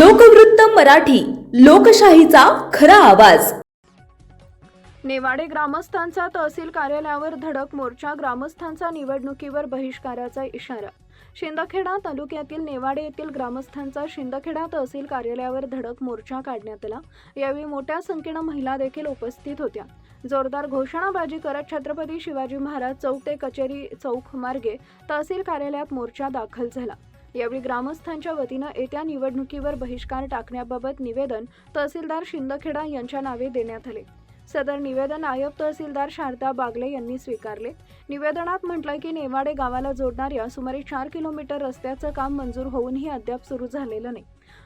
लोकवृत्त मराठी, लोकशाहीचा खरा आवाज। नेवाडे ग्रामस्थांचा तहसील कार्यालयावर धडक मोर्चा, ग्रामस्थांचा निवडणुकीवर बहिष्काराचा इशारा। शिंदखेडा तालुक्यातील नेवाडे येथील ग्रामस्थांचा शिंदखेडा तहसील कार्यालयावर धडक मोर्चा काढण्यात आला। यावेळी मोठ्या संख्येने महिला देखील उपस्थित होत्या। जोरदार घोषणाबाजी करत छत्रपती शिवाजी महाराज चौक ते कचेरी चौक मार्गे तहसील कार्यालयात मोर्चा दाखल झाला। यावेळी ग्रामस्थांच्या वतीनं येत्या निवडणुकीवर बहिष्कार टाकण्याबाबत निवेदन तहसीलदार शिंदखेडा यांच्या नावे देण्यात आले। सदर निवेदन नायब तहसीलदार शारदा बागले यांनी स्वीकारले। निवेदनात म्हटलंय की नेवाडे गावाला जोडणाऱ्या सुमारे 4 किलोमीटर रस्त्याचं काम मंजूर होऊनही अद्याप सुरू झालेलं नाही।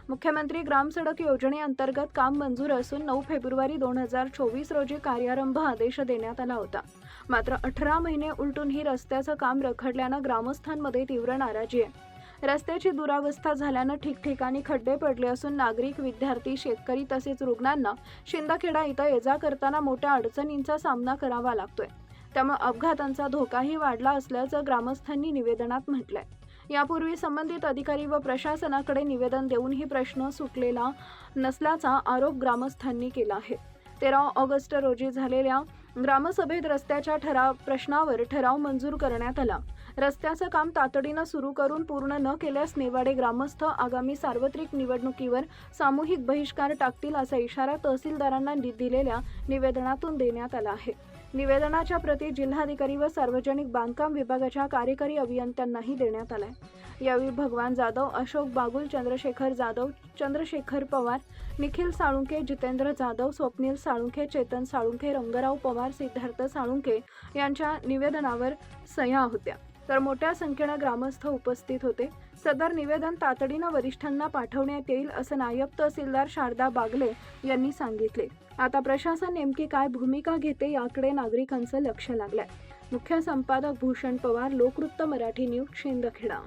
मुख्यमंत्री ग्राम सडक योजनेअंतर्गत काम मंजूर असून 9 फेब्रुवारी 2024 रोजी कार्यारंभ आदेश देण्यात आला होता। मात्र 18 महिने उलटूनही रस्त्याचं काम रखडल्यानं ग्रामस्थांमध्ये तीव्र नाराजी आहे। रस्त्याची दुरावस्था झाल्यानं ठिकठिकाणी खड्डे पडले असून नागरिक, विद्यार्थी, शेतकरी तसेच रुग्णांना शिंदखेडा इथं ये-जा करताना मोठ्या अडचणींचा सामना करावा लागतोय। त्यामुळे अपघातांचा धोकाही वाढला असल्याचं ग्रामस्थांनी निवेदनात म्हटलंय। यापूर्वी संबंधित अधिकारी व प्रशासनाकडे निवेदन देऊनही प्रश्न सुटलेला नसल्याचा आरोप ग्रामस्थांनी केला आहे। 13 ऑगस्ट रोजी झालेल्या ग्रामसभेत रस्त्याच्या प्रश्नावर ठराव मंजूर करण्यात आला। रस्त्याचं काम तातडीनं सुरू करून पूर्ण न केल्यास नेवाडे ग्रामस्थ आगामी सार्वत्रिक निवडणुकीवर सामूहिक बहिष्कार टाकतील असा इशारा तहसीलदारांना दिलेल्या निवेदनातून देण्यात आला आहे। निवेदनाच्या प्रती जिल्हाधिकारी व सार्वजनिक बांधकाम विभागाच्या कार्यकारी अभियंत्यांनाही देण्यात आलाय। यावेळी भगवान जाधव, अशोक बागुल, चंद्रशेखर जाधव, चंद्रशेखर पवार, निखिल साळुंखे, जितेंद्र जाधव, स्वप्नील साळुंखे, चेतन साळुंखे, रंगराव पवार, सिद्धार्थ साळुंखे यांच्या निवेदनावर सह्या होत्या। तर मोठ्या संख्येने ग्रामस्थ उपस्थित होते। सदर निवेदन तातडीनं वरिष्ठांना पाठवण्यात येईल असं नायब तहसीलदार शारदा बागले यांनी सांगितले। आता प्रशासन नेमकी काय भूमिका घेते याकडे नागरिकांचं लक्ष लागलंय। मुख्य संपादक भूषण पवार, लोकवृत्त मराठी न्यूज, शिंदखेडा।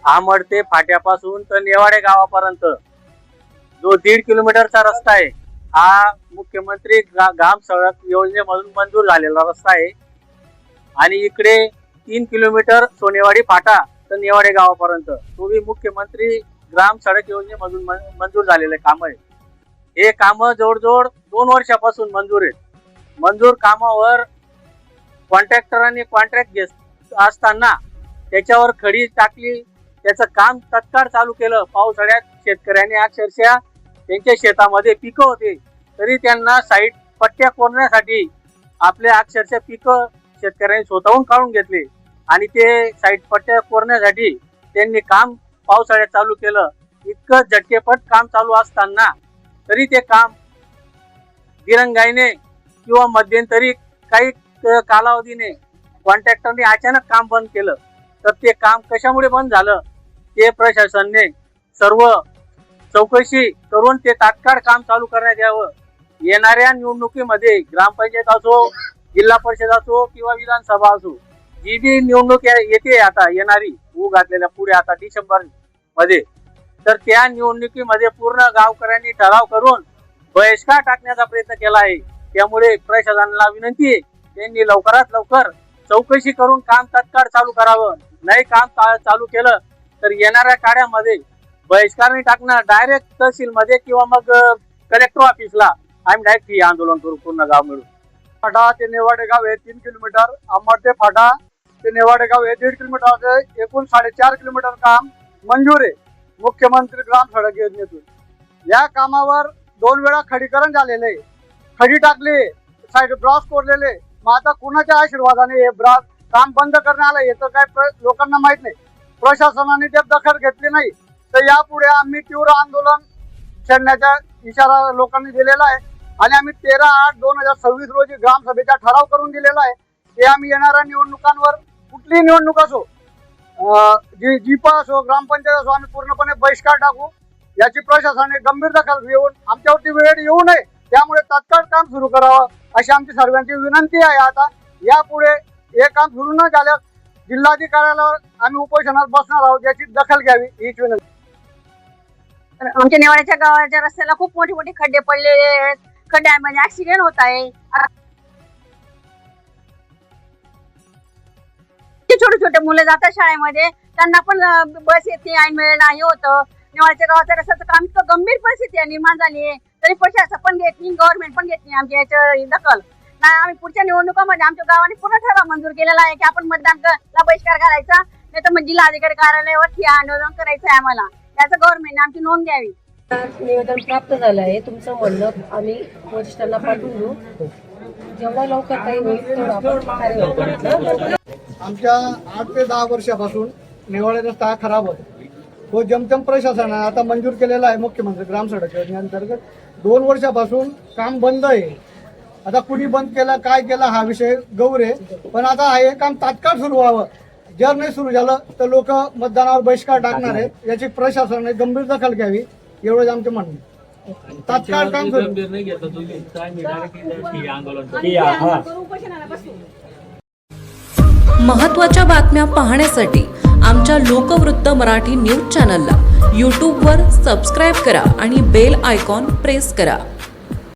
आमड ते फाट्यापासून तर नेवाडे गावापर्यंत जो 1.5 किलोमीटरचा रस्ता आहे, हा मुख्यमंत्री ग्राम सडक योजनेमधून मंजूर झालेला रस्ता आहे। आणि इकडे 3 किलोमीटर सोनेवाडी फाटा तर नेवाडे गावापर्यंत तो भी मुख्यमंत्री ग्राम सडक योजनेमधून मंजूर झालेले काम आहे। हे काम जवळजवळ 2 वर्षापासून मंजूर आहेत। मंजूर कामावर कॉन्ट्रॅक्टरांनी कॉन्ट्रॅक्ट घेत असताना त्याच्यावर खडी टाकली, त्याचं काम तत्काळ चालू केलं। पावसाळ्यात शेतकऱ्यांनी अक्षरशः त्यांच्या शेतामध्ये पिकं होते तरी त्यांना साईट पट्ट्या कोरण्यासाठी आपले अक्षरशः पिकं शेतकऱ्यांनी स्वतःहून काढून घेतले आणि ते साईट पट्ट्या कोरण्यासाठी त्यांनी काम पावसाळ्यात चालू केलं। इतकं झटकेपट काम चालू असताना तरी ते काम दिरंगाईने किंवा मध्यंतरी काही कालावधीने कॉन्ट्रॅक्टरने अचानक काम बंद केलं। तर ते काम कशामुळे बंद झालं ते प्रशासनाने सर्व चौकशी करून ते तात्काळ काम चालू करण्यात यावं। येणाऱ्या निवडणुकीमध्ये ग्रामपंचायत असो, जिल्हा परिषद असो किंवा विधानसभा असो, जी बी निवडणूक येते आता येणारी घातलेल्या पुढे आता डिसेंबर मध्ये, तर त्या निवडणुकीमध्ये पूर्ण गावकऱ्यांनी ठराव करून बहिष्कार टाकण्याचा प्रयत्न केला आहे। त्यामुळे प्रशासनाला विनंती आहे, त्यांनी लवकरात लवकर चौकशी करून काम तात्काळ चालू करावं। नाही काम चालू केलं तर येणाऱ्या काळामध्ये बहिष्कार नाही टाकणं, डायरेक्ट तहसील मध्ये किंवा मग कलेक्टर ऑफिसला आम्ही डायरेक्ट ही आंदोलन करू पूर्ण गाव मिळून। फाटा ते नेवाडे गाव हे 3 किलोमीटर, आंबड ते फाटा ते नेवाडे गाव हे 1.5 किलोमीटर, एकूण 4.5 किलोमीटर काम मंजूर आहे मुख्यमंत्री ग्राम सडक योजनेतून। या कामावर 2 वेळा खडीकरण झालेले, खडी टाकली, साईड ब्रॉस कोरलेले। मग आता कुणाच्या आशीर्वादाने हे ब्रॉस काम बंद करण्यात आलं याचं काय लोकांना माहित नाही। प्रशासनाने त्यात दखल घेतली नाही तर यापुढे आम्ही तीव्र आंदोलन छेडण्याचा इशारा लोकांनी दिलेला आहे। आणि आम्ही 13/8/2026 रोजी ग्रामसभेचा ठराव करून दिलेला आहे की आम्ही येणाऱ्या निवडणुकांवर कुठलीही निवडणूक असो, जीप असो, ग्रामपंचायत असो, आम्ही पूर्णपणे बहिष्कार टाकू। याची प्रशासनाने गंभीर दखल घेऊन आमच्यावरती वेळ येऊ नये त्यामुळे तात्काळ काम सुरू करावं अशी आमची सर्वांची विनंती आहे। आता यापुढे हे काम सुरू न झाल्यास जिल्हाधिकाऱ्यावर आम्ही उपोषणात बसणार आहोत, याची दखल घ्यावी हीच विनंती। आमच्या नेवाड्याच्या गावाच्या रस्त्याला खूप मोठे मोठे खड्डे पडलेले आहेत, खड्ड्यामध्ये ऍक्सिडेंट होत आहे। छोटे छोटे मुलं जातात शाळेमध्ये, त्यांना पण बस येते ऐन वेळेला हे होतं। नेवाळ्याच्या गावाच्या रस्त्याचं काम इतकं गंभीर परिस्थिती आहे, निर्माण झाली आहे, तरी प्रशासन पण घेत नाही, गव्हर्नमेंट पण घेत नाही आमच्या याच्या दखल. नाही, आम्ही पुढच्या निवडणुकामध्ये आमच्या गावाने पूर्ण ठराव मंजूर केलेला आहे की आपण मतदानाला बहिष्कार घालायचा, नाही तर मग जिल्हाधिकारी कार्यालयावर हे आंदोलन करायचं आहे आम्हाला. याचं गव्हर्नमेंटने आमची नोंद घ्यावी. निवेदन प्राप्त झालं आहे. तुमचं म्हणणं आम्ही वरिष्ठांना पाठवून देऊ. जेवढा लवकर काही होईल तेवढं आपण कार्यवाही करू. आमच्या 8 ते 10 वर्षापासून नेवाळे रस्ता हा खराब होता. तो जमजम प्रशासनाने आता मंजूर केलेला आहे मुख्यमंत्री ग्राम सडक योजनेअंतर्गत. 2 वर्षापासून काम बंद आहे. आता कुणी बंद केलं, काय केलं हा विषय गौर आहे, पण आता हे काम तात्काळ सुरू व्हावं. जर नाही सुरू झालं तर लोक मतदानावर बहिष्कार टाकणार आहेत. याची प्रशासनाने गंभीर दखल घ्यावी, एवढंच आमचं म्हणणं आहे. तात्काळ काम सुरू. महत्त्वाच्या बातम्या पाहण्यासाठी आमच्या लोकवृत्त मराठी न्यूज चॅनलला यूट्यूबवर सबस्क्राईब करा आणि बेल आयकॉन प्रेस करा.